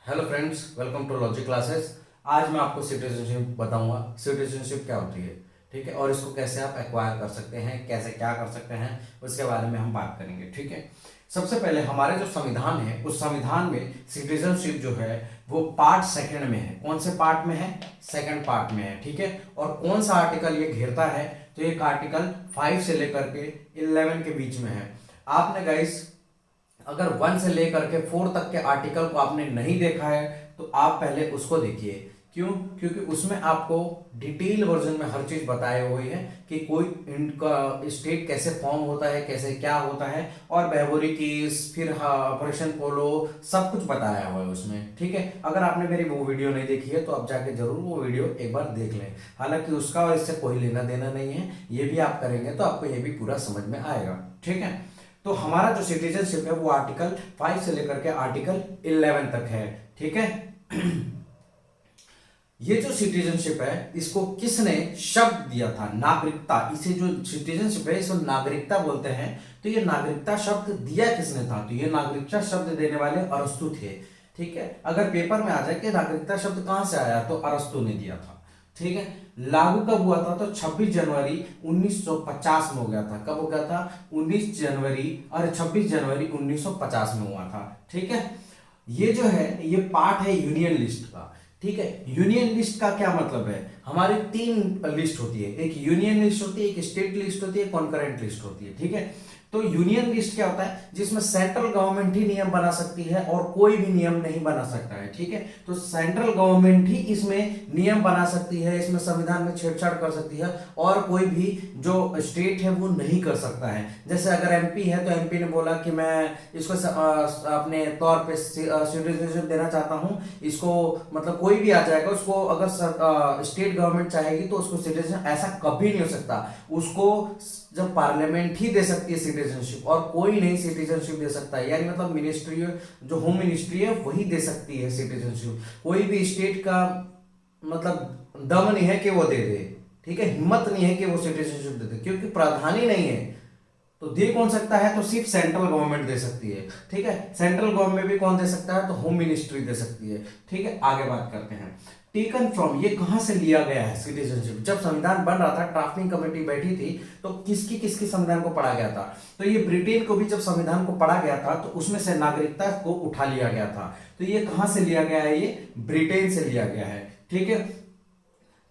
Hello friends, welcome to logic classes. आज मैं आपको सिटीजनशिप बताऊंगा। सिटीजनशिप क्या होती है, ठीक है, और इसको कैसे आप एक्वायर कर सकते हैं, कैसे क्या कर सकते हैं, उसके बारे में हम बात करेंगे। ठीक है, सबसे पहले हमारे जो संविधान है उस संविधान में सिटीजनशिप जो है वो पार्ट सेकंड में है। कौन से पार्ट में है? सेकंड पार्ट में है। ठीक है, और कौन सा आर्टिकल ये घेरता है? तो एक आर्टिकल 5 से लेकर के 11 के बीच में है। आपने गाइस अगर 1 से लेकर के 4 तक के आर्टिकल को आपने नहीं देखा है तो आप पहले उसको देखिए। क्यों? क्योंकि उसमें आपको डिटेल वर्जन में हर चीज बताई हुई है कि कोई इनका स्टेट कैसे फॉर्म होता है, कैसे क्या होता है, और बेहबोरी केस, फिर ऑपरेशन पोलो, सब कुछ बताया हुआ है उसमें। ठीक है, अगर आपने मेरी वो वीडियो नहीं देखी है तो आप जाके जरूर वो वीडियो एक बार देख लें। हालांकि उसका और इससे कोई लेना देना नहीं है, ये भी आप करेंगे तो आपको ये भी पूरा समझ में आएगा। ठीक है, तो हमारा जो सिटीजनशिप है वो आर्टिकल 5 से लेकर के आर्टिकल 11 तक है। ठीक है, ये जो सिटीजनशिप है इसको किसने शब्द दिया था? नागरिकता। इसे जो सिटीजनशिप है इसको नागरिकता बोलते हैं। तो ये नागरिकता शब्द दिया किसने था? तो ये नागरिकता शब्द देने वाले अरस्तु थे। ठीक है, अगर पेपर में आ जाए कि नागरिकता शब्द कहां से आया तो अरस्तु ने दिया था। ठीक है, लागू कब हुआ था? तो 26 जनवरी 1950 में हो गया था। कब हो गया था? 26 जनवरी 1950 में हुआ था। ठीक है, ये जो है ये पार्ट है यूनियन लिस्ट का। ठीक है, यूनियन लिस्ट का क्या मतलब है? हमारी 3 लिस्ट होती है, एक यूनियन लिस्ट होती है, एक स्टेट लिस्ट होती है, कॉन्करेंट लिस्ट होती है। ठीक है, तो यूनियन लिस्ट क्या होता है? जिसमें सेंट्रल गवर्नमेंट ही नियम बना सकती है और कोई भी नियम नहीं बना सकता है। ठीक है, तो सेंट्रल गवर्नमेंट ही इसमें नियम बना सकती है, इसमें संविधान में छेड़छाड़ कर सकती है, और कोई भी जो स्टेट है वो नहीं कर सकता है। जैसे अगर एमपी है तो एमपी ने बोला कि मैं इसको अपने तौर पे सिटीजनशिप देना चाहता हूं, इसको मतलब कोई भी आ जाएगा उसको, अगर स्टेट गवर्नमेंट चाहेगी तो उसको सिटीजन, ऐसा कभी नहीं हो सकता। उसको जब पार्लियामेंट ही दे सकती है सिटीजनशिप और कोई नहीं सिटीजनशिप दे सकता है, यानी मतलब मिनिस्ट्री, जो होम मिनिस्ट्री है वही दे सकती है सिटीजनशिप। कोई भी स्टेट का मतलब दम नहीं है कि वो दे दे। ठीक है, हिम्मत नहीं है कि वो सिटीजनशिप दे दे, क्योंकि प्रावधान ही नहीं है। तो दे कौन सकता है? तो सिर्फ सेंट्रल गवर्नमेंट दे सकती है। ठीक है, सेंट्रल गवर्नमेंट भी कौन दे सकता है? तो होम मिनिस्ट्री दे सकती है। ठीक है, आगे बात करते हैं। टेकन फ्रॉम, ये कहां से लिया गया है सिटीजनशिप? जब संविधान बन रहा था, ड्राफ्टिंग कमेटी बैठी थी, तो किसकी किसकी संविधान को पढ़ा गया था? तो ये ब्रिटेन को भी जब संविधान को पढ़ा गया था तो उसमें से नागरिकता को उठा लिया गया था। तो ये कहां से लिया गया है? ये ब्रिटेन से लिया गया है। ठीक है,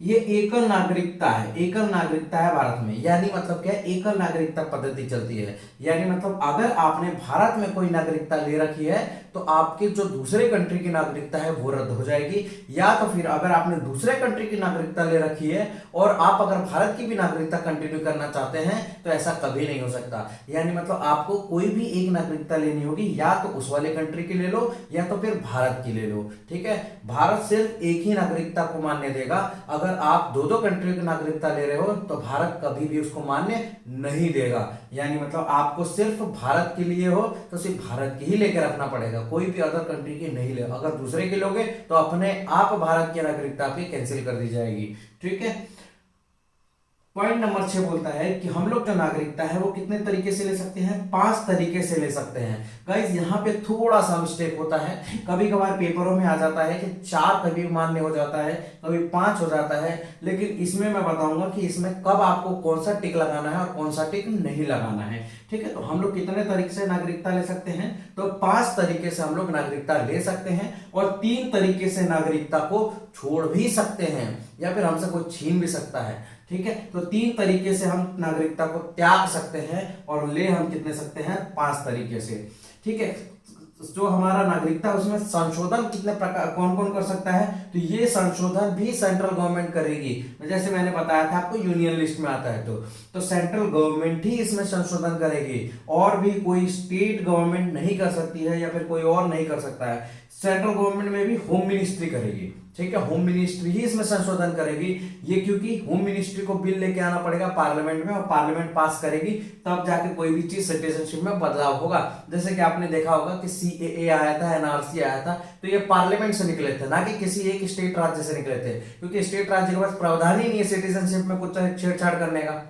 ये एकल नागरिकता है, एकल नागरिकता है भारत में। यानी मतलब क्या है? एकल नागरिकता पद्धति चलती है। यानी मतलब अगर आपने भारत में कोई नागरिकता ले रखी है तो आपकी जो दूसरे कंट्री की नागरिकता है वो रद्द हो जाएगी, या तो फिर अगर आपने दूसरे कंट्री की नागरिकता ले रखी है और आप अगर भारत की भी नागरिकता कंटिन्यू करना चाहते हैं तो ऐसा कभी नहीं हो सकता। यानी मतलब आपको कोई भी एक नागरिकता लेनी होगी, या तो उस वाले कंट्री की ले लो या तो फिर भारत की ले लो। ठीक है, भारत सिर्फ एक ही नागरिकता को मान्य देगा। अगर आप दो दो कंट्री की नागरिकता ले रहे हो तो भारत कभी भी उसको मान्य नहीं देगा। यानी मतलब आपको सिर्फ भारत के लिए हो तो सिर्फ भारत की ही लेके रखना पड़ेगा, कोई भी अदर कंट्री की नहीं ले। अगर दूसरे की लोगे तो अपने आप भारत की नागरिकता आपकी कैंसिल कर दी जाएगी। ठीक है, पॉइंट नंबर 6 बोलता है कि हम लोग जो नागरिकता है वो कितने तरीके से ले सकते हैं? 5 तरीके से ले सकते हैं। गाइस यहाँ पे थोड़ा सा मिस्टेक होता है, कभी कभार पेपरों में आ जाता है कि 4 कभी मान्य हो जाता है, कभी 5 हो जाता है, लेकिन इसमें मैं बताऊंगा कि इसमें कब आपको कौन सा टिक लगाना है और कौन सा टिक नहीं लगाना है। ठीक है, तो हम लोग कितने तरीके से नागरिकता ले सकते हैं? तो 5 तरीके से हम लोग नागरिकता ले सकते हैं, और 3 तरीके से नागरिकता को छोड़ भी सकते हैं, या फिर हमसे कोई छीन भी सकता है। ठीक है, तो 3 तरीके से हम नागरिकता को त्याग सकते हैं, और ले हम कितने सकते हैं? 5 तरीके से। ठीक है, जो हमारा नागरिकता उसमें संशोधन कितने प्रकार, कौन कौन कर सकता है? तो ये संशोधन भी सेंट्रल गवर्नमेंट करेगी। जैसे मैंने बताया था आपको, यूनियन लिस्ट में आता है तो सेंट्रल गवर्नमेंट ही इसमें संशोधन करेगी, और भी कोई स्टेट गवर्नमेंट नहीं कर सकती है, या फिर कोई और नहीं कर सकता है। सेंट्रल गवर्नमेंट में भी होम मिनिस्ट्री करेगी। ठीक है, होम मिनिस्ट्री ही इसमें संशोधन करेगी। ये क्योंकि होम मिनिस्ट्री को बिल लेके आना पड़ेगा पार्लियामेंट में, और पार्लियामेंट पास करेगी, तब जाके कोई भी चीज सिटीजनशिप में बदलाव होगा। जैसे कि आपने देखा होगा कि सीएए आया था, एनआरसी आया था, तो ये पार्लियामेंट से निकले थे, ना कि किसी एक स्टेट राज्य से निकले थे, क्योंकि स्टेट राज्य के पास प्रावधान ही नहीं है सिटीजनशिप में कुछ छेड़छाड़ करने का।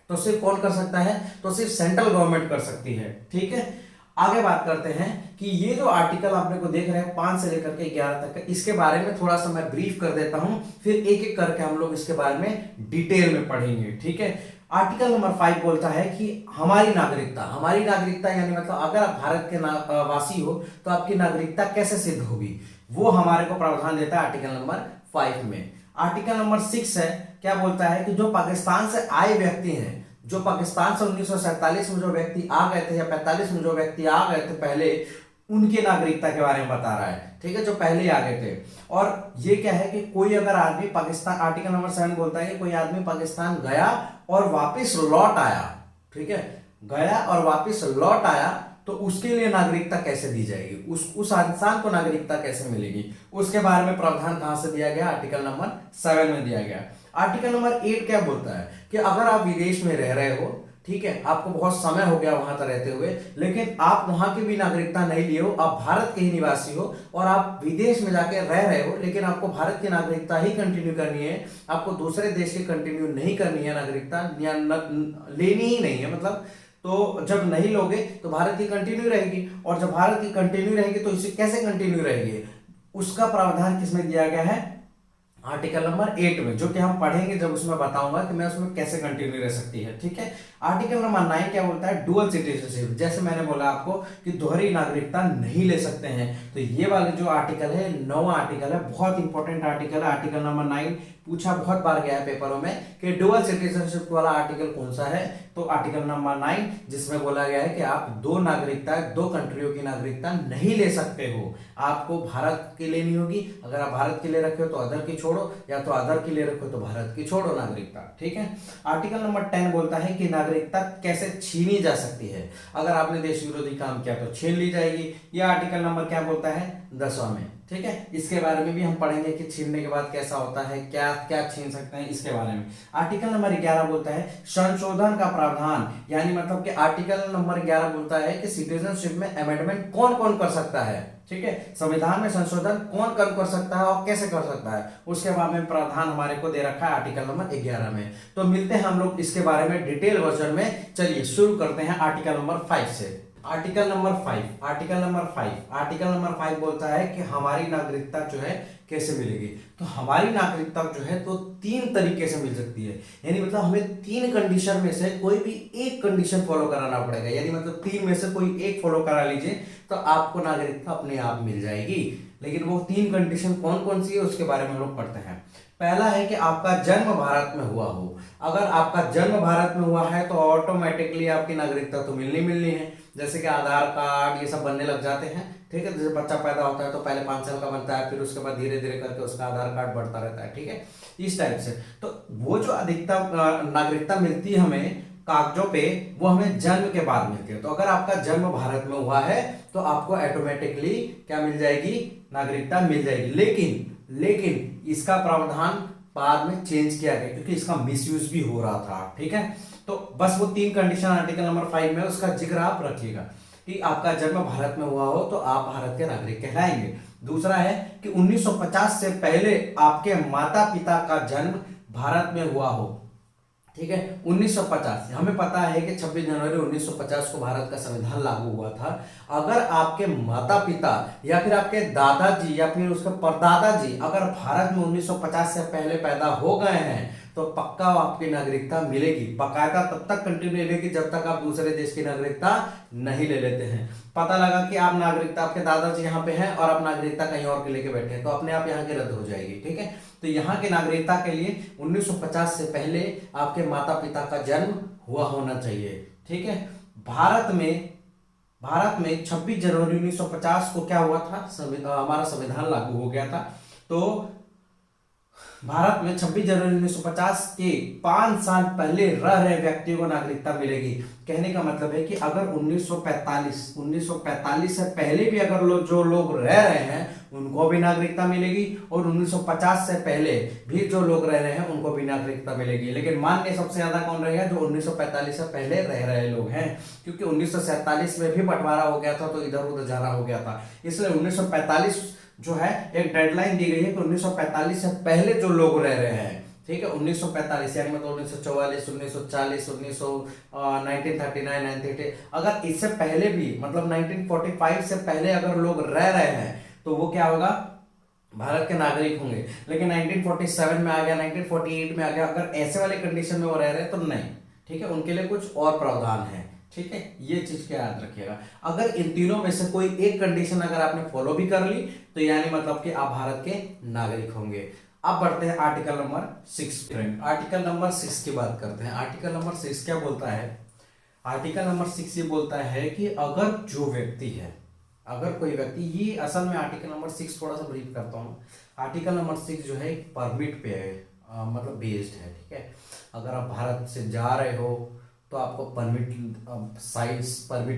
तो सिर्फ कौन कर सकता है? तो सिर्फ सेंट्रल गवर्नमेंट कर सकती है। ठीक है, आगे बात करते हैं कि ये जो आर्टिकल आपने को देख रहे हैं 5 से लेकर के 11 तक का, इसके बारे में थोड़ा सा मैं ब्रीफ कर देता हूं, फिर एक एक करके हम लोग इसके बारे में डिटेल में पढ़ेंगे। ठीक है, आर्टिकल नंबर 5 बोलता है कि हमारी नागरिकता यानी मतलब अगर आप भारत के वासी हो तो आपकी नागरिकता कैसे सिद्ध होगी, वो हमारे को प्रावधान देता है आर्टिकल नंबर 5 में। आर्टिकल नंबर 6 है, क्या बोलता है कि जो पाकिस्तान से आए व्यक्ति हैं, जो पाकिस्तान से 1947 में जो व्यक्ति आ गए थे या 45 में जो व्यक्ति आ गए थे पहले, उनकी नागरिकता के बारे में बता रहा है। ठीक है, जो पहले आ गए थे। और ये क्या है कि कोई अगर आदमी पाकिस्तान, आर्टिकल नंबर 7 बोलता है कि कोई आदमी पाकिस्तान गया और वापस लौट आया, ठीक है, गया और वापस लौट आया, तो उसके लिए नागरिकता कैसे दी जाएगी, उस इंसान को नागरिकता कैसे मिलेगी, उसके बारे में प्रावधान कहां से दिया गया, आर्टिकल नंबर 7 में दिया गया। आर्टिकल नंबर 8 क्या बोलता है कि अगर आप विदेश में रह रहे हो, ठीक है, आपको बहुत समय हो गया वहां पर रहते हुए, लेकिन आप वहां की भी नागरिकता नहीं लिए हो, आप भारत के ही निवासी हो और आप विदेश में जाके रह रहे हो, लेकिन आपको भारत की नागरिकता ही कंटिन्यू करनी है, आपको दूसरे देश की कंटिन्यू नहीं करनी है नागरिकता, या लेनी ही नहीं है मतलब, तो जब नहीं लोगे तो भारत की कंटिन्यू रहेगी, और जब भारत की कंटिन्यू रहेगी तो इसे कैसे कंटिन्यू रहेगी, उसका प्रावधान किसमें दिया गया है, आर्टिकल नंबर 8 में, जो कि हम पढ़ेंगे जब उसमें बताऊंगा कि मैं उसमें कैसे कंटिन्यू रह सकती है। ठीक है, आर्टिकल नंबर 9 क्या बोलता है, डुअल सिटीजनशिप। जैसे मैंने बोला आपको कि दोहरी नागरिकता नहीं ले सकते हैं, तो ये वाले जो आर्टिकल है, 9वां आर्टिकल है, बहुत इंपॉर्टेंट आर्टिकल है। आर्टिकल नंबर 9 पूछा बहुत बार गया है पेपरों में कि डुअल सिटीजनशिप वाला आर्टिकल कौन सा है, तो आर्टिकल नंबर 9, जिसमें बोला गया है कि आप दो नागरिकता, दो कंट्रियों की नागरिकता नहीं ले सकते हो, आपको भारत की लेनी होगी। अगर आप भारत के लिए रखे हो तो अदर की छोड़ो, या तो अदर के लिए रखो तो भारत की छोड़ो नागरिकता। ठीक है, आर्टिकल नंबर 10 बोलता है कि नागरिकता कैसे छीनी जा सकती है, अगर आपने देश विरोधी काम किया तो छीन ली जाएगी। यह आर्टिकल नंबर क्या बोलता है, 10वां में। ठीक है, इसके बारे में भी हम पढ़ेंगे कि छीनने के बाद कैसा होता है, क्या क्या छीन सकते हैं, इसके बारे में। आर्टिकल नंबर 11 बोलता है संशोधन का प्रावधान, यानी मतलब कि आर्टिकल नंबर 11 बोलता है कि सिटीजनशिप में अमेंडमेंट कौन कौन कर सकता है। ठीक है, संविधान में संशोधन कौन कौन कर सकता है और कैसे कर सकता है, उसके बारे में प्रावधान हमारे को दे रखा है आर्टिकल नंबर 11 में। तो मिलते हैं हम लोग इसके बारे में डिटेल वर्जन में। चलिए शुरू करते हैं आर्टिकल नंबर 5 से। आर्टिकल नंबर 5 बोलता है कि हमारी नागरिकता जो है कैसे मिलेगी। तो हमारी नागरिकता जो है तो 3 तरीके से मिल सकती है, यानी मतलब हमें 3 कंडीशन में से कोई भी एक कंडीशन फॉलो कराना पड़ेगा, यानी मतलब 3 में से कोई एक फॉलो करा लीजिए तो आपको नागरिकता अपने आप मिल जाएगी। लेकिन वो 3 कंडीशन कौन कौन सी है उसके बारे में हम लोग पढ़ते हैं। पहला है कि आपका जन्म भारत में हुआ हो। अगर आपका जन्म भारत में हुआ है तो ऑटोमेटिकली आपकी नागरिकता तो मिलनी है, जैसे कि आधार कार्ड ये सब बनने लग जाते हैं। ठीक है, जैसे बच्चा पैदा होता है तो पहले 5 साल का बनता है, फिर उसके बाद धीरे धीरे करके उसका आधार कार्ड बढ़ता रहता है। ठीक है, इस टाइप से तो वो जो अधिकतम नागरिकता मिलती है हमें कागजों पे, वो हमें जन्म के बाद मिलती है। तो अगर आपका जन्म भारत में हुआ है तो आपको ऑटोमेटिकली क्या मिल जाएगी, नागरिकता मिल जाएगी। लेकिन इसका प्रावधान बाद में चेंज किया गया क्योंकि इसका मिसयूज भी हो रहा था। ठीक है, तो बस वो 3 कंडीशन आर्टिकल नंबर 5 में उसका जिक्र आप रखिएगा कि आपका जन्म भारत में हुआ हो तो आप भारत के नागरिक कहलाएंगे। दूसरा है कि 1950 से पहले आपके माता पिता का जन्म भारत में हुआ हो। ठीक है, 1950, हमें पता है कि 26 जनवरी 1950 को भारत का संविधान लागू हुआ था। अगर आपके माता पिता या फिर आपके दादाजी या फिर उसके परदादाजी अगर भारत में 1950 से पहले पैदा हो गए हैं तो पक्का आपकी नागरिकता मिलेगी। बकायदा तब तक कंटिन्यू मिलेगी जब तक आप दूसरे देश की नागरिकता नहीं ले लेते हैं। पता लगा कि आप नागरिकता, आपके दादाजी यहाँ पे हैं और आप नागरिकता कहीं और के लेके बैठे हैं तो अपने आप यहाँ की रद्द हो जाएगी। ठीक है, तो यहाँ की नागरिकता के लिए 1950 से पहले आपके माता पिता का जन्म हुआ होना चाहिए। ठीक है, भारत में 26 जनवरी 1950 को क्या हुआ था, हमारा संविधान लागू हो गया था। तो भारत में 26 जनवरी 1950 के 5 साल पहले रह रहे व्यक्तियों को नागरिकता मिलेगी। कहने का मतलब है कि अगर 1945 से पहले भी अगर जो लोग रह रहे हैं उनको भी नागरिकता मिलेगी, और 1950 से पहले भी जो लोग रह रहे हैं उनको भी नागरिकता मिलेगी। लेकिन मान्य सबसे ज्यादा कौन रहेगा, जो 1945 से पहले रह रहे लोग हैं, क्योंकि 1947 में भी बंटवारा हो गया था तो इधर उधर जाना हो गया था। इसलिए 1945 जो है एक डेडलाइन दी गई है कि 1945 से पहले जो लोग रह रहे हैं ठीक है, 1945 यानी मतलब 1944, 1940, 1939, 1930, अगर इससे पहले भी मतलब 1945 से पहले अगर लोग रह रहे हैं तो वो क्या होगा, भारत के नागरिक होंगे। लेकिन 1947 में आ गया, 1948 में आ गया, अगर ऐसे वाले कंडीशन में वो रह रहे हैं तो नहीं, ठीक है, उनके लिए कुछ और प्रावधान है। ठीक है, ये चीज क्या याद रखिएगा, अगर इन तीनों में से कोई एक कंडीशन अगर आपने फॉलो भी कर ली तो यानी मतलब कि आप भारत के नागरिक होंगे। अब बढ़ते हैं आर्टिकल नंबर 6। आर्टिकल नंबर 6 की बात करते हैं। आर्टिकल नंबर 6 क्या बोलता है, आर्टिकल नंबर 6 ये बोलता है कि अगर जो व्यक्ति है, अगर कोई व्यक्ति, ये असल में आर्टिकल नंबर 6 थोड़ा सा ब्रीफ करता हूँ। आर्टिकल नंबर 6 जो है एक परमिट पे है, मतलब बेस्ड है। ठीक है, अगर आप भारत से जा रहे हो तो आपको परमिट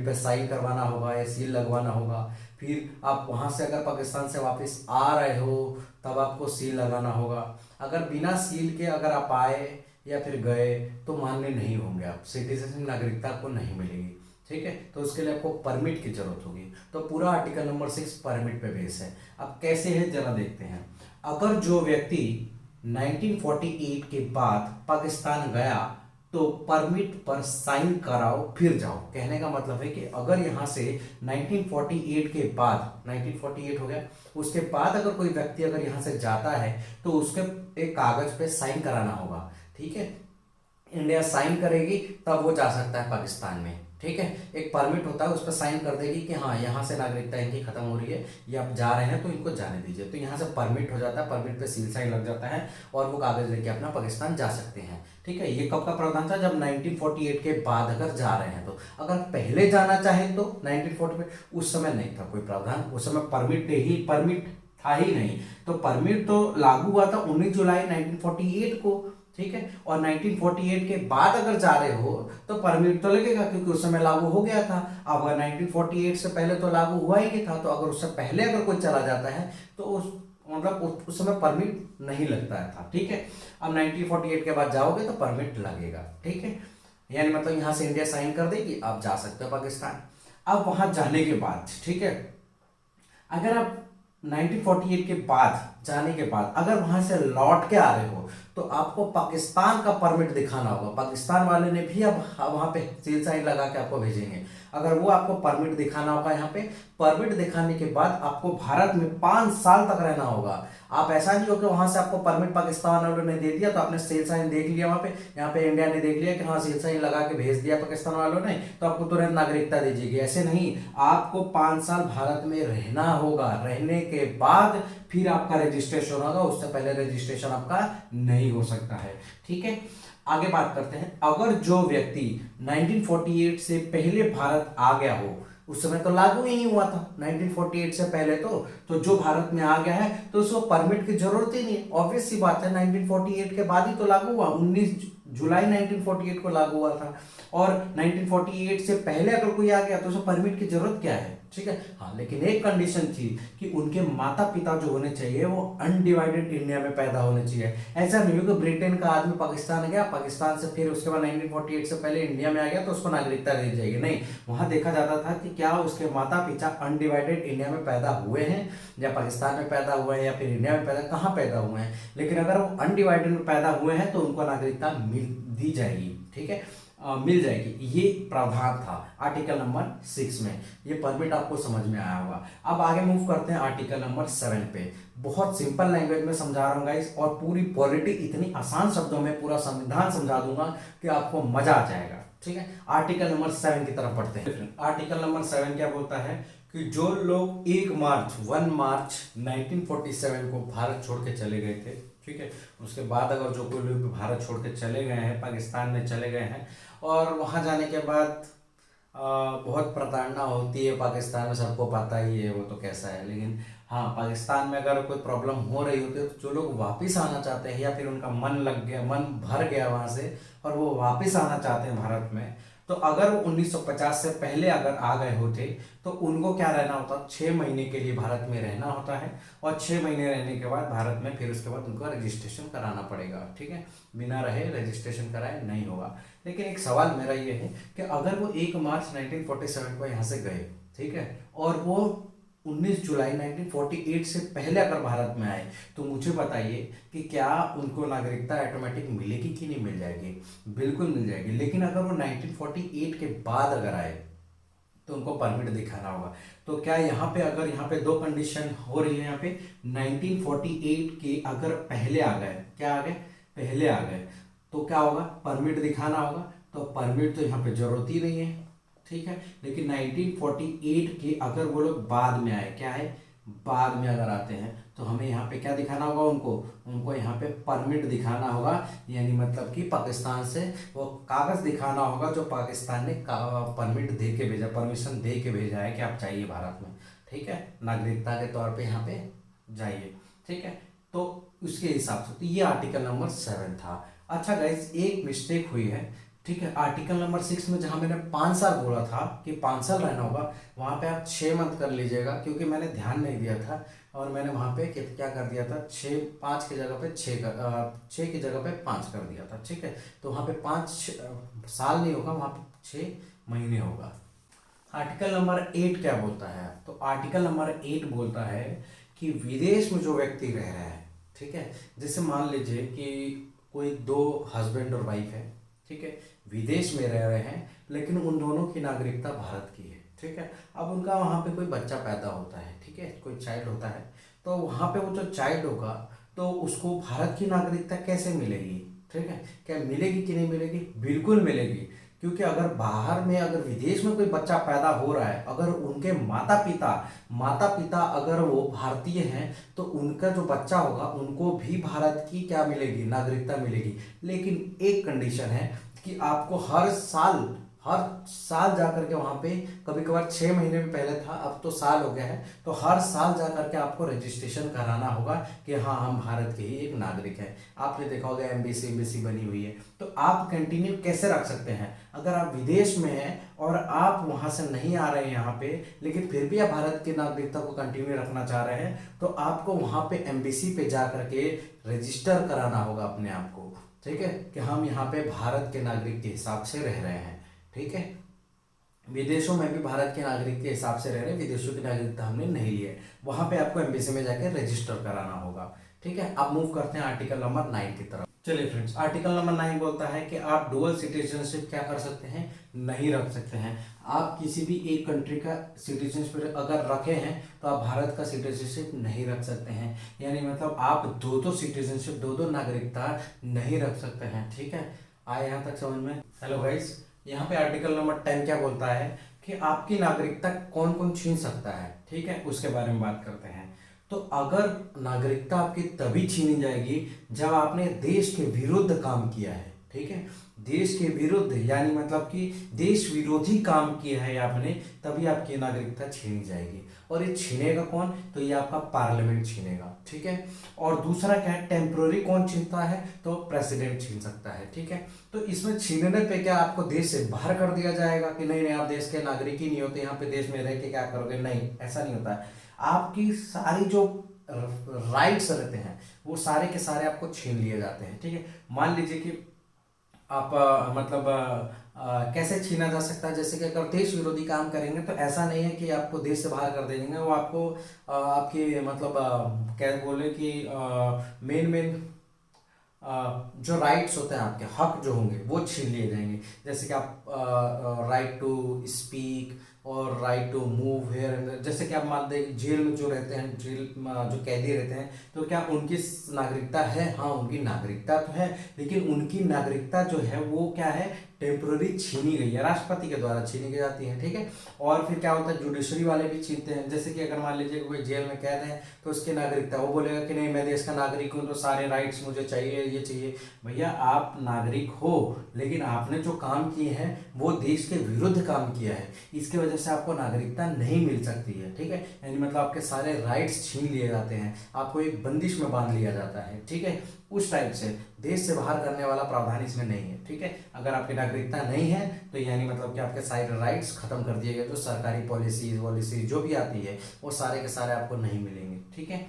पे साइन करवाना होगा या सील लगवाना होगा। फिर आप वहां से अगर पाकिस्तान से वापस आ रहे हो तब आपको सील लगाना होगा। अगर बिना सील के अगर आप आए या फिर गए तो मान्य नहीं होंगे, आप सिटीजनशिप नागरिकता आपको नहीं मिलेगी। ठीक है, तो उसके लिए आपको परमिट की जरूरत होगी। तो पूरा आर्टिकल नंबर 6 परमिट पे बेस है। अब कैसे है जरा देखते हैं। अगर जो व्यक्ति 1948 के बाद पाकिस्तान गया तो परमिट पर साइन कराओ फिर जाओ। कहने का मतलब है कि अगर यहां से 1948 के बाद, 1948 हो गया, उसके बाद अगर कोई व्यक्ति अगर यहां से जाता है तो उसके एक कागज पे साइन कराना होगा। ठीक है, इंडिया साइन करेगी तब वो जा सकता है पाकिस्तान में। ठीक है, एक परमिट होता है, उस पर साइन कर देगी कि हाँ यहाँ से नागरिकता इनकी खत्म हो रही है, ये आप जा रहे हैं तो इनको जाने दीजिए। तो यहाँ से परमिट हो जाता है, परमिट पे सील साइन लग जाता है और वो कागज लेके अपना पाकिस्तान जा सकते हैं। ठीक है, ये कब का प्रावधान था, जब 1948 के बाद अगर जा रहे हैं। तो अगर पहले जाना चाहें तो 1940 में उस समय नहीं था कोई प्रावधान, उस समय परमिट था ही नहीं। तो परमिट तो लागू हुआ था 19 जुलाई 1948 को। ठीक है, और 1948 के बाद अगर जा रहे हो तो परमिट तो लगेगा क्योंकि उस समय लागू हो गया था। अब अगर 1948 से पहले तो लागू हुआ ही नहीं था, तो अगर उससे पहले अगर कोई चला जाता है तो उस समय परमिट नहीं लगता था। ठीक है, अब 1948 के बाद जाओगे तो परमिट लगेगा। ठीक है, यानी मतलब यहां से इंडिया साइन कर देगी, आप जा सकते हो पाकिस्तान। अब वहां जाने के बाद, ठीक है, अगर आप 1948 के बाद जाने के बाद अगर वहां से लौट के आ रहे हो तो आपको पाकिस्तान का परमिट दिखाना होगा। पाकिस्तान वाले ने भी अब वहां पे सील साइन लगा के आपको भेजेंगे। अगर वो आपको परमिट दिखाना होगा, यहाँ पे परमिट दिखाने के बाद आपको भारत में 5 साल तक रहना होगा। आप ऐसा नहीं हो कि वहां से आपको परमिट पाकिस्तान वालों ने दे दिया तो आपने सील साइन देख लिया, वहां पे यहाँ पे इंडिया ने देख लिया कि हाँ सील साइन लगा के भेज दिया पाकिस्तान वालों ने, तो आपको तुरंत नागरिकता दे दीजिएगी। ऐसे नहीं, आपको 5 साल भारत में रहना होगा। रहने के बाद फिर आपका रजिस्ट्रेशन होगा, उससे पहले रजिस्ट्रेशन आपका नहीं हो सकता है। ठीक है, आगे बात करते हैं। अगर जो व्यक्ति 1948 से पहले भारत आ गया हो, उस समय तो लागू ही नहीं हुआ था 1948 से पहले, तो जो भारत में आ गया है तो उसको परमिट की जरूरत ही नहीं है। ऑब्वियस सी बात है, 1948 के बाद ही तो लागू हुआ, 19 जुलाई 1948 को लागू हुआ था। और 1948 से पहले अगर कोई आ गया तो उसे परमिट की जरूरत क्या है। ठीक है, हाँ, लेकिन एक कंडीशन थी कि उनके माता पिता जो होने चाहिए वो अनडिवाइडेड इंडिया में पैदा होने चाहिए। ऐसा नहीं हो कि ब्रिटेन का आदमी पाकिस्तान गया, पाकिस्तान से फिर उसके बाद 1948 से पहले इंडिया में आ गया तो उसको नागरिकता दी जाएगी। नहीं, वहां देखा जाता था कि क्या उसके माता पिता अनडिवाइडेड इंडिया में पैदा हुए हैं, या पाकिस्तान में पैदा हुए हैं, या फिर इंडिया में पैदा, कहाँ पैदा हुए हैं। लेकिन अगर वो अनडिवाइडेड में पैदा हुए हैं तो उनको नागरिकता दी जाएगी। ठीक है, मिल जाएगी। ये प्रावधान था आर्टिकल नंबर 6 में। ये परमिट आपको समझ में आया होगा। अब आगे मूव करते हैं आर्टिकल नंबर 7 पे। बहुत सिंपल लैंग्वेज में समझा रहा हूँ गाइस, और पूरी पॉलिटी इतनी आसान शब्दों में पूरा संविधान समझा दूंगा कि आपको मजा आ जाएगा। ठीक है, आर्टिकल नंबर 7 की तरफ पढ़ते हैं। आर्टिकल नंबर 7 क्या बोलता है कि जो लोग 1 मार्च 1947 को भारत छोड़ के चले गए थे, ठीक है, उसके बाद अगर जो कोई लोग भारत छोड़ के चले गए हैं, पाकिस्तान में चले गए हैं, और वहां जाने के बाद बहुत प्रताड़ना होती है पाकिस्तान में, सबको पता ही है वो तो कैसा है। लेकिन हाँ, पाकिस्तान में अगर कोई प्रॉब्लम हो रही होती है तो जो लोग वापस आना चाहते हैं या फिर उनका मन लग गया, मन भर गया वहां से और वो वापस आना चाहते हैं भारत में, तो अगर वो 1950 से पहले अगर आ गए होते तो उनको क्या रहना होता, 6 महीने के लिए भारत में रहना होता है। और 6 महीने रहने के बाद भारत में फिर उसके बाद उनको रजिस्ट्रेशन कराना पड़ेगा। ठीक है, बिना रहे रजिस्ट्रेशन कराए नहीं होगा। लेकिन एक सवाल मेरा ये है कि अगर वो 1 मार्च 1947 को यहाँ से गए, ठीक है, और वो 19 जुलाई 1948 से पहले अगर भारत में आए तो मुझे बताइए कि क्या उनको नागरिकता ऑटोमेटिक मिलेगी कि नहीं मिल जाएगी? बिल्कुल मिल जाएगी। लेकिन अगर वो 1948 के बाद अगर आए तो उनको परमिट दिखाना होगा। तो क्या यहाँ पे अगर यहाँ पे दो कंडीशन हो रही है, यहाँ पे 1948 के अगर पहले आ गए, क्या आ गए? पहले आ गए, तो क्या होगा? परमिट दिखाना होगा। तो परमिट तो यहाँ पे जरूरत ही नहीं है, ठीक है। लेकिन 1948 के अगर वो लोग बाद में आए, क्या है? बाद में अगर आते हैं तो हमें यहाँ पे क्या दिखाना होगा? उनको यहाँ पे परमिट दिखाना होगा, यानी मतलब कि पाकिस्तान से वो कागज दिखाना होगा जो पाकिस्तान ने परमिट दे के भेजा, परमिशन दे के भेजा है कि आप चाहिए भारत में, ठीक है, नागरिकता के तौर पे यहाँ पे जाइए, ठीक है। तो उसके हिसाब से तो ये आर्टिकल नंबर 7 था। अच्छा गाइस, एक मिस्टेक हुई है, ठीक है। आर्टिकल नंबर 6 में जहां मैंने 5 साल बोला था कि 5 साल रहना होगा, वहां पे आप 6 मंथ कर लीजिएगा, क्योंकि मैंने ध्यान नहीं दिया था और मैंने वहां पे क्या कर दिया था, 5 की जगह पे 6 की जगह पे 5 कर दिया था, ठीक है। तो वहां पे 5 साल नहीं होगा, वहां पे 6 महीने होगा। आर्टिकल नंबर 8 क्या बोलता है? तो आर्टिकल नंबर 8 बोलता है कि विदेश में जो व्यक्ति रह रहा है, ठीक है, जैसे मान लीजिए कि कोई 2 हस्बैंड और वाइफ है, ठीक है, विदेश में रह रहे हैं, लेकिन उन दोनों की नागरिकता भारत की है, ठीक है। अब उनका वहाँ पे कोई बच्चा पैदा होता है, ठीक है, कोई चाइल्ड होता है, तो वहाँ पे वो जो चाइल्ड होगा तो उसको भारत की नागरिकता कैसे मिलेगी? ठीक है, क्या मिलेगी कि नहीं मिलेगी? बिल्कुल मिलेगी, क्योंकि अगर बाहर में, अगर विदेश में कोई बच्चा पैदा हो रहा है, अगर उनके माता पिता अगर वो भारतीय हैं, तो उनका जो बच्चा होगा उनको भी भारत की क्या मिलेगी? नागरिकता मिलेगी। लेकिन एक कंडीशन है कि आपको हर साल जा करके वहां पे, कभी कभार 6 महीने में पहले था, अब तो साल हो गया है, तो हर साल जा करके आपको रजिस्ट्रेशन कराना होगा कि हाँ, हम भारत के ही एक नागरिक हैं। आपने देखा होगा एमबेसी बनी हुई है, तो आप कंटिन्यू कैसे रख सकते हैं? अगर आप विदेश में हैं और आप वहां से नहीं आ रहे हैं यहाँ पे, लेकिन फिर भी आप भारत की नागरिकता को कंटिन्यू रखना चाह रहे हैं, तो आपको वहां पे एम्बेसी पे जा करके रजिस्टर कराना होगा अपने आप को, ठीक है, कि हम यहाँ पे भारत के नागरिक के हिसाब से रह रहे हैं, ठीक है। विदेशों में भी भारत के नागरिक के हिसाब से रह रहे हैं, विदेशों की नागरिकता हमने नहीं ली है, वहां पे आपको एम्बेसी में जाकर रजिस्टर कराना होगा, ठीक है। अब मूव करते हैं आर्टिकल नंबर 9 की तरफ। चलिए फ्रेंड्स, आर्टिकल नंबर 9 बोलता है कि आप डुअल सिटीजनशिप क्या कर सकते हैं? नहीं रख सकते हैं। आप किसी भी एक कंट्री का सिटीजनशिप अगर रखे हैं तो आप भारत का सिटीजनशिप नहीं रख सकते हैं, यानी मतलब आप दो सिटीजनशिप, दो नागरिकता नहीं रख सकते हैं, ठीक है। आए यहाँ तक समझ में? हेलो गाइस, यहाँ पे आर्टिकल नंबर 10 क्या बोलता है कि आपकी नागरिकता कौन कौन छीन सकता है, ठीक है, उसके बारे में बात करते हैं। तो अगर नागरिकता आपकी तभी छीनी जाएगी जब आपने देश के विरुद्ध काम किया है, ठीक है, देश के विरुद्ध, यानी मतलब कि देश विरोधी काम किया है आपने, तभी आपकी नागरिकता छीनी जाएगी। और ये छीनेगा कौन? तो ये आपका पार्लियामेंट छीनेगा, ठीक है। और दूसरा क्या है, टेम्पोररी कौन छीनता है? तो प्रेसिडेंट छीन सकता है, ठीक है। तो इसमें छीनने पे क्या आपको देश से बाहर कर दिया जाएगा कि नहीं आप देश के नागरिक ही नहीं होते, यहाँ पे देश में रह के क्या करोगे? नहीं, ऐसा नहीं होता है। आपकी सारी जो राइट्स रहते हैं वो सारे के सारे आपको छीन लिए जाते हैं, ठीक है। मान लीजिए कि आप कैसे छीना जा सकता है? जैसे कि अगर देश विरोधी काम करेंगे तो ऐसा नहीं है कि आपको देश से बाहर कर देंगे, वो आपको आपकी मतलब क्या बोले कि मेन जो राइट्स होते हैं, आपके हक जो होंगे वो छीन लिए जाएंगे। जैसे कि आप राइट टू स्पीक और right to move here and, जैसे कि आप मानते हैं जेल में जो रहते हैं, जेल जो कैदी रहते हैं, तो क्या उनकी नागरिकता है? हाँ, उनकी नागरिकता तो है, लेकिन उनकी नागरिकता जो है वो क्या है? टेम्पोररी छीनी गई है, राष्ट्रपति के द्वारा छीनी की जाती है, ठीक है। और फिर क्या होता है, जुडिशरी वाले भी छीनते हैं। जैसे कि अगर मान लीजिए कोई जेल में कैद है तो उसकी नागरिकता, वो बोलेगा कि नहीं मैं देश का नागरिक हूँ तो सारे राइट्स मुझे चाहिए, ये चाहिए। भैया आप नागरिक हो, लेकिन आपने जो काम किए हैं वो देश के विरुद्ध काम किया है, इसकी वजह से आपको नागरिकता नहीं मिल सकती है, ठीक है। यानी मतलब आपके सारे राइट्स छीन लिए जाते हैं, आपको एक बंदिश में बांध लिया जाता है, ठीक है। उस टाइप से देश से बाहर करने वाला प्रावधान इसमें नहीं है, ठीक है। अगर आपकी नागरिकता नहीं है तो यानी मतलब कि आपके सारे राइट्स खत्म कर दिए गए, जो सरकारी पॉलिसी जो भी आती है वो सारे के सारे आपको नहीं मिलेंगे, ठीक है।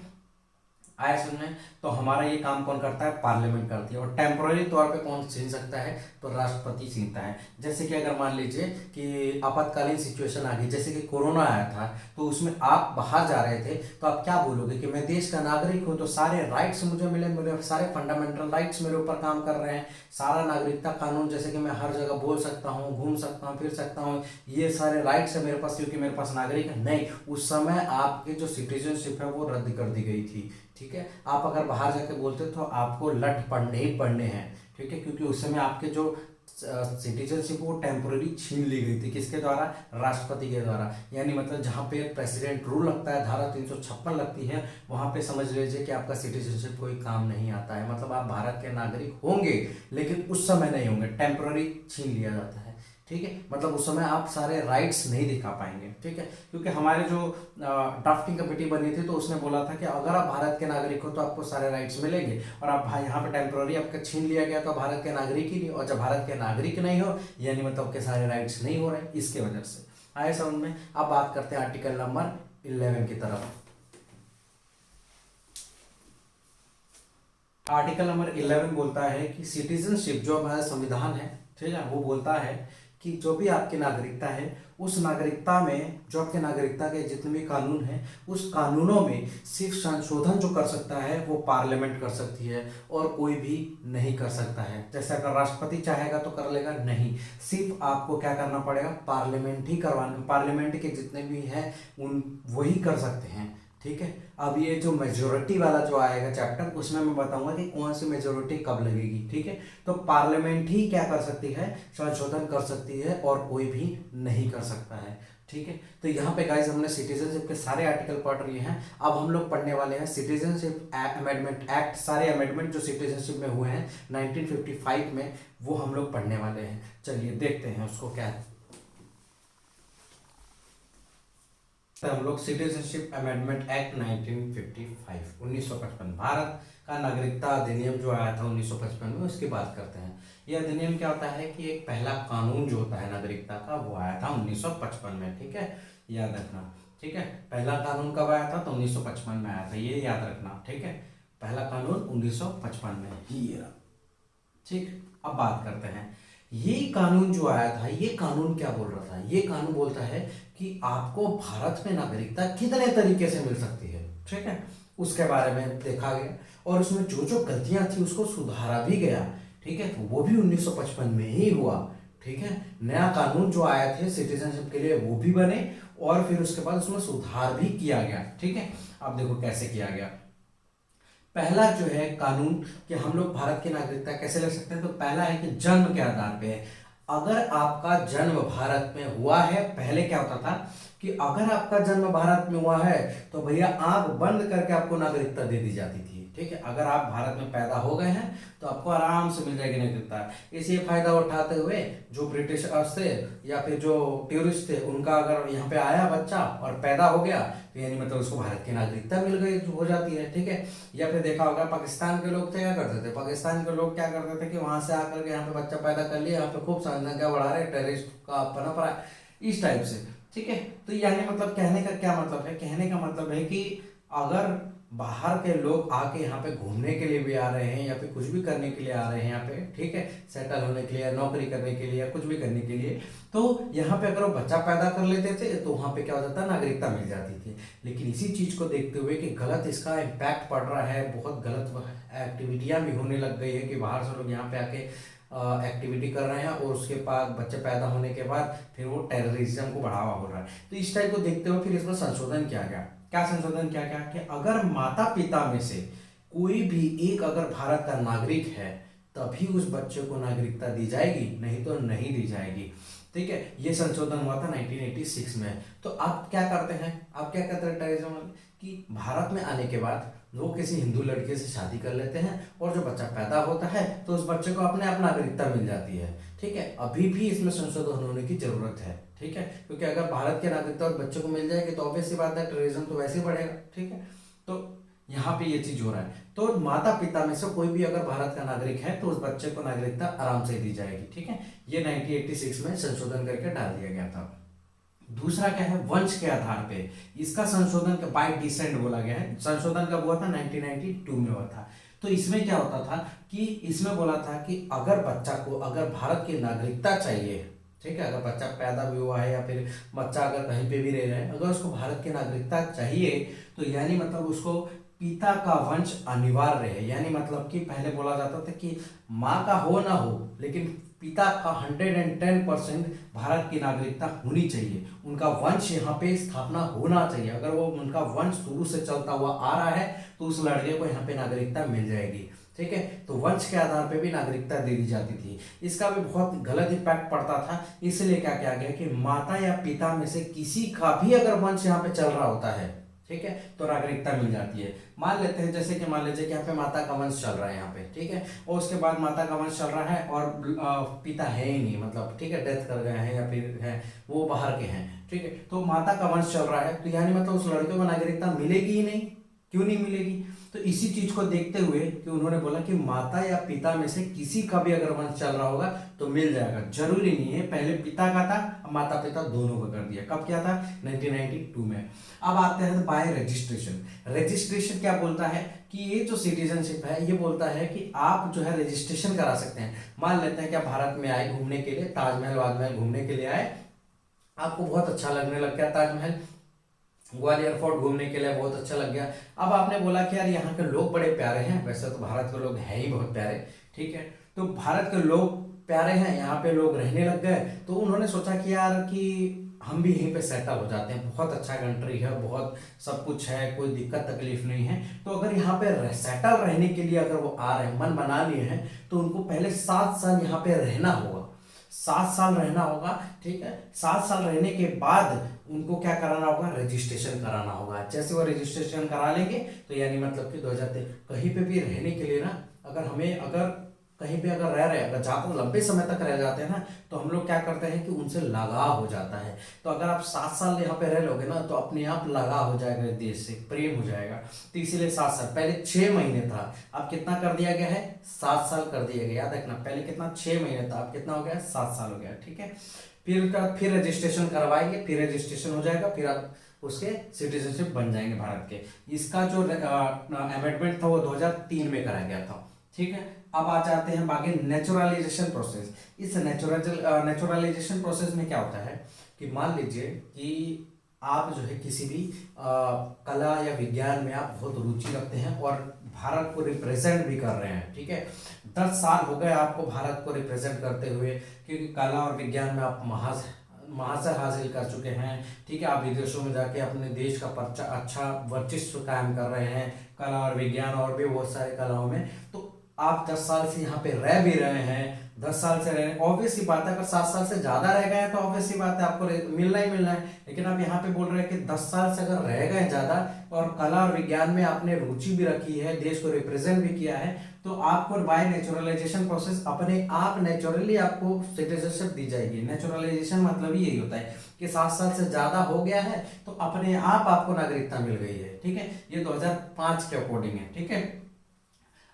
आया समझ में? तो हमारा ये काम कौन करता है? पार्लियामेंट करती है। और टेम्पोररी तौर पे कौन छीन सकता है? तो राष्ट्रपति छीनता है। जैसे कि अगर मान लीजिए कि आपातकालीन सिचुएशन आ गई, जैसे कि कोरोना आया था, तो उसमें आप बाहर जा रहे थे, तो आप क्या बोलोगे कि मैं देश का नागरिक हूं, तो सारे राइट्स मुझे मिले, मेरे सारे फंडामेंटल राइट्स मेरे ऊपर काम कर रहे हैं, सारा नागरिकता कानून, जैसे कि मैं हर जगह बोल सकता हूँ, घूम सकता हूँ, फिर सकता हूँ, ये सारे राइट्स है मेरे पास क्योंकि मेरे पास नागरिक है। नहीं, उस समय आपकी जो सिटीजनशिप है वो रद्द कर दी गई थी। ठीक है, आप अगर बाहर जाके बोलते तो आपको लठ पढ़ने ही पढ़ने हैं। ठीक है, क्योंकि उस समय आपके जो सिटीजनशिप वो टेम्पोररी छीन ली गई थी, किसके द्वारा? राष्ट्रपति के द्वारा। यानी मतलब जहाँ पे प्रेसिडेंट रूल लगता है, धारा 356 लगती है, वहां पे समझ लीजिए कि आपका सिटीजनशिप कोई काम नहीं आता है। मतलब आप भारत के नागरिक होंगे लेकिन उस समय नहीं होंगे, टेम्पोररी छीन लिया जाता है। ठीक है, मतलब उस समय आप सारे राइट्स नहीं दिखा पाएंगे। ठीक है, क्योंकि हमारे जो ड्राफ्टिंग कमेटी बनी थी तो उसने बोला था कि अगर आप भारत के नागरिक हो तो आपको सारे राइट्स मिलेंगे, और आप यहाँ पे टेम्पोररी आपका छीन लिया गया तो भारत के नागरिक ही नहीं, और जब भारत के नागरिक नहीं हो यानी मतलब आपके सारे राइट्स नहीं हो रहे, इसके वजह से। आए समझ में? अब बात करते हैं आर्टिकल नंबर 11 की तरफ। आर्टिकल नंबर 11 बोलता है कि सिटीजनशिप, जो हमारा संविधान है, ठीक है, वो बोलता है कि जो भी आपकी नागरिकता है, उस नागरिकता में जो आपके नागरिकता के जितने भी कानून हैं, उस कानूनों में सिर्फ संशोधन जो कर सकता है वो पार्लियामेंट कर सकती है, और कोई भी नहीं कर सकता है। जैसे अगर राष्ट्रपति चाहेगा तो कर लेगा, नहीं, सिर्फ आपको क्या करना पड़ेगा? पार्लियामेंट ही करवाना, पार्लियामेंट के जितने भी हैं उन वही कर सकते हैं। ठीक है, अब ये जो मेजोरिटी वाला जो आएगा चैप्टर, उसमें मैं बताऊंगा कि कौन सी मेजोरिटी कब लगेगी। ठीक है, तो पार्लियामेंट ही क्या कर सकती है? संशोधन कर सकती है, और कोई भी नहीं कर सकता है। ठीक है, तो यहाँ पे गाइस हमने सिटीजनशिप के सारे आर्टिकल पढ़ लिए हैं। अब हम लोग पढ़ने वाले हैं सिटीजनशिप अमेंडमेंट एक्ट, सारे अमेंडमेंट जो सिटीजनशिप में हुए हैं 1955 में, वो हम लोग पढ़ने वाले हैं। चलिए देखते हैं उसको क्या है। तो हम लोग सिटीजनशिप अमेंडमेंट एक्ट 1955 1955, भारत का नागरिकता अधिनियम जो आया था 1955 में, उसकी बात करते हैं। यह अधिनियम क्या होता है कि एक पहला कानून जो होता है नागरिकता का, वो आया था 1955 में। ठीक है, याद रखना। ठीक है, पहला कानून कब आया था? तो 1955 में आया था, ये याद रखना। ठीक है, पहला कानून 1955 में ही रहा। ठीक, अब बात करते हैं ये कानून जो आया था, ये कानून क्या बोल रहा था? ये कानून बोलता है कि आपको भारत में नागरिकता कितने तरीके से मिल सकती है। ठीक है, उसके बारे में देखा गया, और उसमें जो जो गलतियां थी उसको सुधारा भी गया। ठीक है, तो वो भी 1955 में ही हुआ। ठीक है, नया कानून जो आया थे सिटीजनशिप के लिए वो भी बने, और फिर उसके बाद उसमें सुधार भी किया गया। ठीक है, अब देखो कैसे किया गया। पहला जो है कानून कि हम लोग भारत की नागरिकता कैसे ले सकते हैं, तो पहला है कि जन्म के आधार पे है। अगर आपका जन्म भारत में हुआ है, पहले क्या होता था कि अगर आपका जन्म भारत में हुआ है तो भैया आंख बंद करके आपको नागरिकता दे दी जाती थी। ठीक है, अगर आप भारत में पैदा हो गए हैं तो आपको आराम से मिल जाएगी नागरिकता। इसी फायदा उठाते हुए जो ब्रिटिशर्स थे या फिर जो टूरिस्ट थे, उनका अगर यहाँ पे आया बच्चा और पैदा हो गया तो यानी मतलब उसको भारत की नागरिकता मिल गई हो जाती है। ठीक है, या फिर देखा होगा पाकिस्तान के लोग थे क्या करते थे? पाकिस्तान के लोग क्या करते थे कि वहां से आकर के यहाँ पे बच्चा पैदा कर लिया, यहाँ पे खूब जनसंख्या बढ़ा रहे, टेररिस्ट का पनप रहा है, इस टाइप से। ठीक है, तो यानी मतलब कहने का क्या मतलब है? कहने का मतलब है कि अगर बाहर के लोग आके यहाँ पे घूमने के लिए भी आ रहे हैं या फिर कुछ भी करने के लिए आ रहे हैं यहाँ पे, ठीक है, सेटल होने के लिए, नौकरी करने के लिए या कुछ भी करने के लिए, तो यहाँ पे अगर वो बच्चा पैदा कर लेते थे तो वहाँ पे क्या हो जाता, नागरिकता मिल जाती थी। लेकिन इसी चीज को देखते हुए कि गलत इसका इम्पैक्ट पड़ रहा है, बहुत गलत एक्टिविटियां भी होने लग गई है कि बाहर से लोग यहाँ पे आके एक्टिविटी कर रहे हैं, और उसके बाद बच्चे पैदा होने के बाद फिर वो टेररिज्म को बढ़ावा हो रहा है। तो इस टाइप को देखते हुए फिर इसमें संशोधन किया गया। क्या संशोधन किया गया कि अगर माता पिता में से कोई भी एक अगर भारत का नागरिक है तभी उस बच्चे को नागरिकता दी जाएगी, नहीं तो नहीं दी जाएगी। ठीक है, ये संशोधन हुआ था 1986 में। तो आप क्या करते हैं, आप क्या करते हैं टेररिज्म कि भारत में आने के बाद वो किसी हिंदू लड़के से शादी कर लेते हैं, और जो बच्चा पैदा होता है तो उस बच्चे को अपने आप नागरिकता मिल जाती है। ठीक है, अभी भी इसमें संशोधन होने की जरूरत है। ठीक है, क्योंकि अगर भारत की नागरिकता उस बच्चे को मिल जाएगी तो ऑब्वियस सी बात है टेररिज्म तो वैसे ही बढ़ेगा। ठीक है, तो यहाँ पे ये चीज हो रहा है। तो माता पिता में से कोई भी अगर भारत का नागरिक है तो उस बच्चे को नागरिकता आराम से दी जाएगी। ठीक है, ये 1986 में संशोधन करके डाल दिया गया था। दूसरा क्या है, वंश के आधार पे। इसका संशोधन बाय डिसेंट बोला गया है। संशोधन कब हुआ था, 1992 में हुआ था। तो इसमें क्या होता था कि इसमें बोला था कि अगर बच्चा को अगर भारत की नागरिकता चाहिए, ठीक है, अगर बच्चा पैदा भी हुआ है या फिर बच्चा अगर कहीं पे भी रह रहा है, अगर उसको भारत की नागरिकता चाहिए तो यानी मतलब उसको पिता का वंश अनिवार्य है। यानी मतलब कि पहले बोला जाता था कि माँ का हो ना हो, लेकिन पिता का 110% भारत की नागरिकता होनी चाहिए, उनका वंश यहाँ पे स्थापना होना चाहिए। अगर वो उनका वंश शुरू से चलता हुआ आ रहा है तो उस लड़के को यहाँ पे नागरिकता मिल जाएगी, ठीक है। तो वंश के आधार पे भी नागरिकता दे दी जाती थी। इसका भी बहुत गलत इम्पैक्ट पड़ता था, इसलिए क्या किया गया कि माता या पिता में से किसी का भी अगर वंश यहाँ पे चल रहा होता है, ठीक है, तो नागरिकता मिल जाती है। मान लेते हैं जैसे कि मान लीजिए कि यहाँ पे माता का वंश चल रहा है यहाँ पे, ठीक है, और उसके बाद माता का वंश चल रहा है और पिता है ही नहीं, मतलब ठीक है, डेथ कर गए हैं या फिर है वो बाहर के हैं, ठीक है, तो माता का वंश चल रहा है, तो यानी मतलब उस लड़के को नागरिकता मिलेगी ही नहीं। क्यों नहीं मिलेगी? तो इसी चीज को देखते हुए कि उन्होंने बोला कि माता या पिता में से किसी का भी अगर वंश चल रहा होगा तो मिल जाएगा। जरूरी नहीं है, पहले पिता का था, अब माता पिता दोनों का कर दिया। कब किया था? 1992 में। अब आते हैं बाय रजिस्ट्रेशन। रजिस्ट्रेशन क्या बोलता है कि ये जो सिटीजनशिप है ये बोलता है कि आप जो है रजिस्ट्रेशन करा सकते हैं। मान लेते हैं कि आप भारत में आए घूमने के लिए, ताजमहल वाजमहल घूमने के लिए आए, आपको बहुत अच्छा लगने लग गया ताजमहल, ग्वालियर फोर्ट घूमने के लिए बहुत अच्छा लग गया। अब आपने बोला कि यार यहाँ के लोग बड़े प्यारे हैं, वैसे तो भारत के लोग हैं ही बहुत प्यारे, ठीक है, तो भारत के लोग प्यारे हैं, यहाँ पे लोग रहने लग गए, तो उन्होंने सोचा कि यार कि हम भी यहीं पे सेटल हो जाते हैं, बहुत अच्छा कंट्री है, बहुत सब कुछ है, कोई दिक्कत तकलीफ नहीं है। तो अगर यहाँ पे सेटल रहने के लिए अगर वो आ रहे हैं, मन बना लिए हैं, तो उनको पहले 7 साल यहाँ पे रहना होगा, 7 साल रहना होगा, ठीक है। 7 साल रहने के बाद उनको क्या कराना होगा? रजिस्ट्रेशन कराना होगा। जैसे वो रजिस्ट्रेशन करा लेंगे तो यानी मतलब कि 2023 कहीं पे भी रहने के लिए ना, अगर हमें अगर कहीं पे अगर रह रहे हैं, अगर ज़्यादा लंबे समय तक रह जाते हैं ना, तो हम लोग क्या करते हैं कि उनसे लगाव हो जाता है। तो अगर आप 7 साल यहाँ पे रह लोगे ना तो अपने आप लगाव हो जाएगा, देश से प्रेम हो जाएगा। तो इसीलिए 7 साल, पहले 6 महीने था, अब कितना कर दिया गया है? 7 साल कर दिया गया। याद रखना, पहले कितना? 6 महीने था, अब कितना हो गया? 7 साल हो गया, ठीक है। फिर रजिस्ट्रेशन करवाएंगे, फिर रजिस्ट्रेशन हो जाएगा, फिर आप उसके सिटीजनशिप बन जाएंगे भारत के। इसका जो अमेंडमेंट था वो 2003 में कराया गया था, ठीक है। अब आ जाते हैं बाकी नेचुरलाइजेशन प्रोसेस। इस नेचुरलाइजेशन प्रोसेस में क्या होता है कि मान लीजिए कि आप जो है किसी भी कला या विज्ञान में आप बहुत रुचि रखते हैं और भारत को रिप्रेजेंट भी कर रहे हैं, ठीक है, 10 साल हो गए आपको भारत को रिप्रेजेंट करते हुए, क्योंकि कला और विज्ञान में आप महाशय हासिल कर चुके हैं, ठीक है, आप विदेशों में जाके अपने देश का अच्छा वर्चस्व कायम कर रहे हैं कला और विज्ञान और भी बहुत सारे कलाओं में। तो आप 10 साल से यहाँ पे रह भी रहे हैं, 10 साल से रहे, ऑब्वियस सी बात है, अगर 7 साल से ज्यादा रह गए हैं तो ऑब्वियस सी बात है आपको मिलना ही मिलना है। लेकिन आप यहाँ पे बोल रहे हैं कि 10 साल से अगर रह गए ज्यादा और कला और विज्ञान में आपने रुचि भी रखी है, देश को रिप्रेजेंट भी किया है, तो आपको बाय नेचुरलाइजेशन प्रोसेस अपने आप नेचुरली आपको सिटीजनशिप दी जाएगी। नेचुरलाइजेशन मतलब ही यही होता है कि 7 साल से ज्यादा हो गया है तो अपने आप आपको नागरिकता मिल गई है, ठीक है। ये 2005 के अकॉर्डिंग है, ठीक है।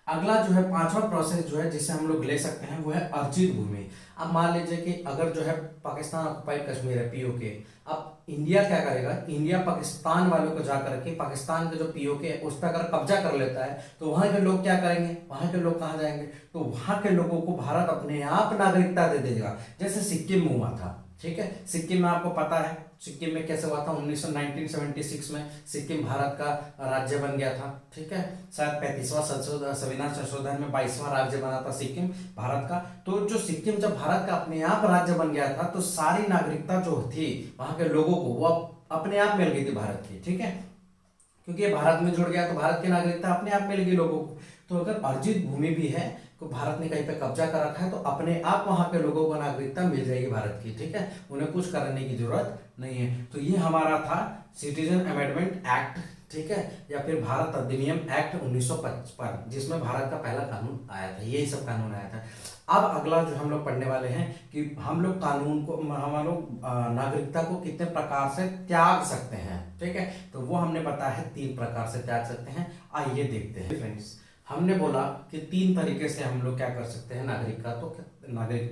अगला जो है 5वां प्रोसेस जो है जिसे हम लोग ले सकते हैं वो है अर्जित भूमि। अब मान लीजिए कि अगर जो है पाकिस्तान ऑक्युपाइड कश्मीर है, पीओके, अब इंडिया क्या करेगा? इंडिया पाकिस्तान वालों को जाकर के पाकिस्तान के जो पीओके है उस पर अगर कब्जा कर लेता है तो वहां के लोग क्या करेंगे? वहां के लोग कहाँ जाएंगे? तो वहां के लोगों को भारत अपने आप नागरिकता दे देगा, जैसे सिक्किम में हुआ था, ठीक है। सिक्किम में आपको पता है सिक्किम में कैसे हुआ था? 1976 में सिक्किम भारत का राज्य बन गया था, ठीक है। शायद 35वां संविधान संशोधन में 22वां राज्य बना था सिक्किम भारत का। तो जो सिक्किम जब भारत का अपने आप राज्य बन गया था तो सारी नागरिकता जो थी वहां के लोगों को वो अपने आप मिल गई थी भारत की, ठीक है, क्योंकि भारत में जुड़ गया तो भारत की नागरिकता अपने आप मिल गई लोगों को। तो अगर अर्जित भूमि भी है तो भारत ने कहीं पे कब्जा कर रखा है तो अपने आप वहां के लोगों को नागरिकता मिल जाएगी भारत की, ठीक है, उन्हें कुछ करने की जरूरत नहीं है। तो ये हमारा था सिटीजन अमेंडमेंट एक्ट, ठीक है, या फिर भारत अधिनियम एक्ट 1955, जिसमें भारत का पहला कानून आया था, यही सब कानून आया था। अब अगला जो हम लोग पढ़ने वाले हैं कि हम लोग कानून को, हम लोग नागरिकता को कितने प्रकार से त्याग सकते हैं, ठीक है। तो वो हमने बताया है 3 प्रकार से त्याग सकते हैं। आइए देखते हैं फ्रेंड्स। हमने बोला कि 3 तरीके से हम लोग क्या कर सकते हैं, नागरिकता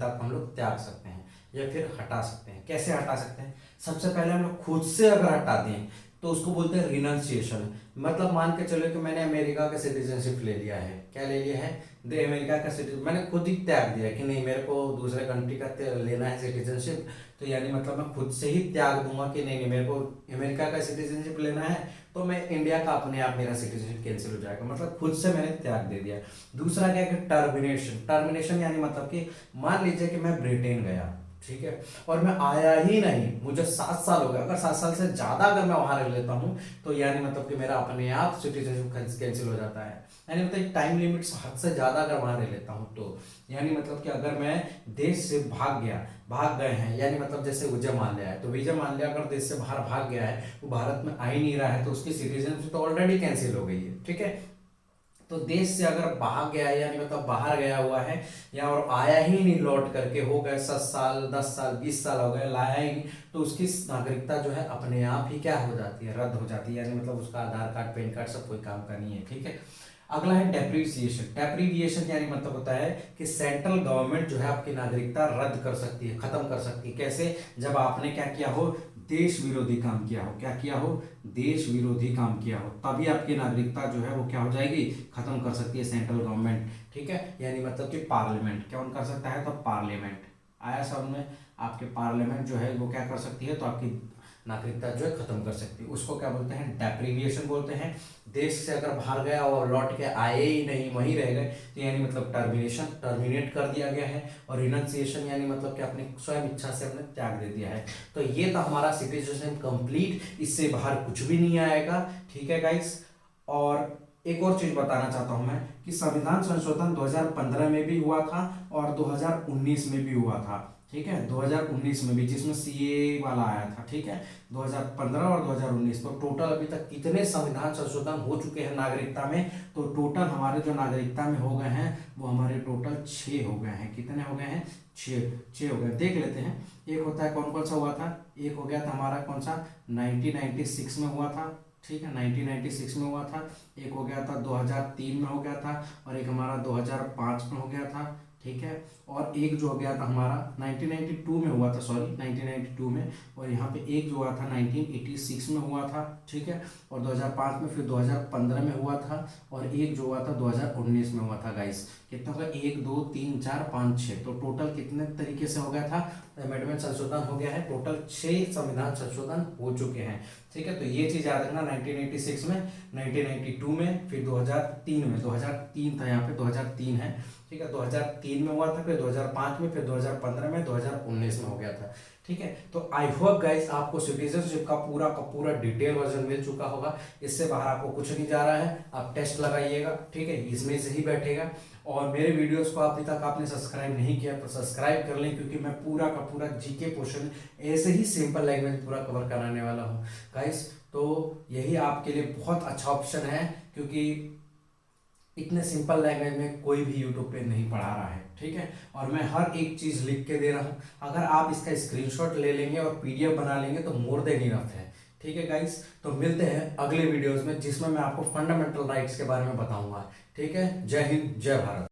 को हम लोग त्याग सकते हैं। या फिर हटा सकते हैं। कैसे हटा सकते हैं? सबसे पहले हम लोग खुद से अगर हटा दें तो उसको बोलते हैं रिनंसिएशन। मतलब मान के चलो कि मैंने अमेरिका का सिटीजनशिप ले लिया है। क्या ले लिया है? अमेरिका का सिटीजन मैंने खुद ही त्याग दिया कि नहीं मेरे को दूसरे कंट्री का लेना है सिटीजनशिप, तो यानी मतलब मैं खुद से ही त्याग दूंगा कि नहीं नहीं मेरे को अमेरिका का सिटीजनशिप लेना है, तो मैं इंडिया का अपने आप मेरा सिटीजनशिप कैंसिल हो जाएगा। मतलब खुद से मैंने त्याग दे दिया। दूसरा क्या है? टर्मिनेशन। टर्मिनेशन यानी मतलब कि मान लीजिए कि मैं ब्रिटेन गया, ठीक है, और मैं आया ही नहीं, मुझे 7 साल हो गए, अगर 7 साल से ज्यादा अगर मैं वहां रह लेता हूं तो यानी मतलब कि मेरा अपने आप सिटीजनशिप कैंसिल हो जाता है। यानी मतलब टाइम लिमिट हद से ज्यादा अगर वहां रह लेता हूं तो यानी मतलब कि अगर मैं देश से भाग गए हैं, यानी मतलब जैसे विजय माल्या है, तो विजय माल्या अगर देश से बाहर भाग गया है, वो भारत में आ ही नहीं रहा है, तो उसकी सिटीजनशिप तो ऑलरेडी कैंसिल हो गई है। ठीक है, तो देश से अगर भाग गया है यानी मतलब बाहर गया हुआ है या और आया ही नहीं लौट करके, हो गए 7 साल 10 साल 20 साल हो गए, लाया ही नहीं, तो उसकी नागरिकता जो है अपने आप ही क्या हो जाती है? रद्द हो जाती है। यानी मतलब उसका आधार कार्ड पैन कार्ड सब कोई काम का नहीं है। ठीक है, अगला है डेप्रीसिएशन। डेप्रीविएशन यानी मतलब होता है कि सेंट्रल गवर्नमेंट जो है आपकी नागरिकता रद्द कर सकती है, खत्म कर सकती है। कैसे? जब आपने क्या किया हो? देश विरोधी काम किया हो। क्या किया हो? देश विरोधी काम किया हो, तभी आपकी नागरिकता जो है वो क्या हो जाएगी? खत्म कर सकती है सेंट्रल गवर्नमेंट। ठीक है, यानी मतलब कि पार्लियामेंट कौन कर सकता है? तो पार्लियामेंट आया सब में, आपके पार्लियामेंट जो है वो क्या कर सकती है? तो आपकी नागरिकता जो है खत्म कर सकती है। उसको क्या बोलते हैं? डेप्रीविएशन बोलते हैं। देश से अगर बाहर गया और लौट के आए ही नहीं, वहीं रह गए, तो यानी मतलब टर्मिनेशन, टर्मिनेट कर दिया गया है। और रिनंसिएशन यानी मतलब कि अपनी स्वयं इच्छा से हमने त्याग दे दिया है। तो ये था हमारा सिटीजनशिप कंप्लीट, इससे बाहर कुछ भी नहीं आएगा। ठीक है गाइस, और एक और चीज बताना चाहता हूं मैं कि संविधान संशोधन 2015 में भी हुआ था और 2019 में भी हुआ था। ठीक है, 2019 में भी, जिसमें सीए वाला आया था। ठीक है, 2015 और 2019, तो टोटल अभी तक कितने संविधान संशोधन हो चुके हैं नागरिकता में? तो टोटल हमारे जो नागरिकता में हो गए हैं वो हमारे टोटल 6 हो गए हैं। कितने हो गए हैं? 6 हो गए। देख लेते हैं, एक होता है कौन कौन सा हुआ था? एक हो गया था हमारा कौन सा? 1996 में हुआ था। ठीक है, 1996 में हुआ था। एक हो गया था 2003 में हो गया था, और एक हमारा 2005 में हो गया था। ठीक है, और एक जो हो गया था हमारा 1992 में हुआ था, सॉरी 1992 में, और यहाँ पे एक जो हुआ था 1986 में हुआ था। ठीक है, और 2005 में, फिर 2015 में हुआ था, और एक जो हुआ था 2019 में हुआ था। गाइस कितना होगा? 1 2 3 4 5 6, तो टोटल कितने तरीके से हो गया था? अमेंडमेंट संशोधन हो गया है। टोटल 6 संविधान संशोधन हो चुके हैं। ठीक है, तो ये चीज याद रखना, 1986 में, 1992 में, फिर 2003 में, 2003 था यहाँ पे, 2003 है। ठीक है, 2003 में हुआ था, फिर 2005 में, फिर 2015 में, 2019 में हो गया था। ठीक है, तो आई होप गाइस आपको सिटीजनशिप का पूरा डिटेल वर्जन मिल चुका होगा। इससे बाहर आपको कुछ नहीं जा रहा है। आप टेस्ट लगाइएगा, ठीक है, इसमें से ही बैठेगा। और मेरे वीडियोस को अभी तक आपने सब्सक्राइब नहीं किया तो सब्सक्राइब कर लें, क्योंकि मैं पूरा का पूरा जीके पोर्शन ऐसे ही सिंपल लैंग्वेज पूरा कवर कराने वाला हूँ गाइस। तो यही आपके लिए बहुत अच्छा ऑप्शन है, क्योंकि इतने सिंपल लैंग्वेज में कोई भी यूट्यूब पे नहीं पढ़ा रहा है। ठीक है, और मैं हर एक चीज लिख के दे रहा हूँ। अगर आप इसका स्क्रीनशॉट ले लेंगे और पीडीएफ बना लेंगे तो मोर देन इनफ है। ठीक है गाइस, तो मिलते हैं अगले वीडियोस में, जिसमें मैं आपको फंडामेंटल राइट्स के बारे में बताऊंगा। ठीक है, जय हिंद जय भारत।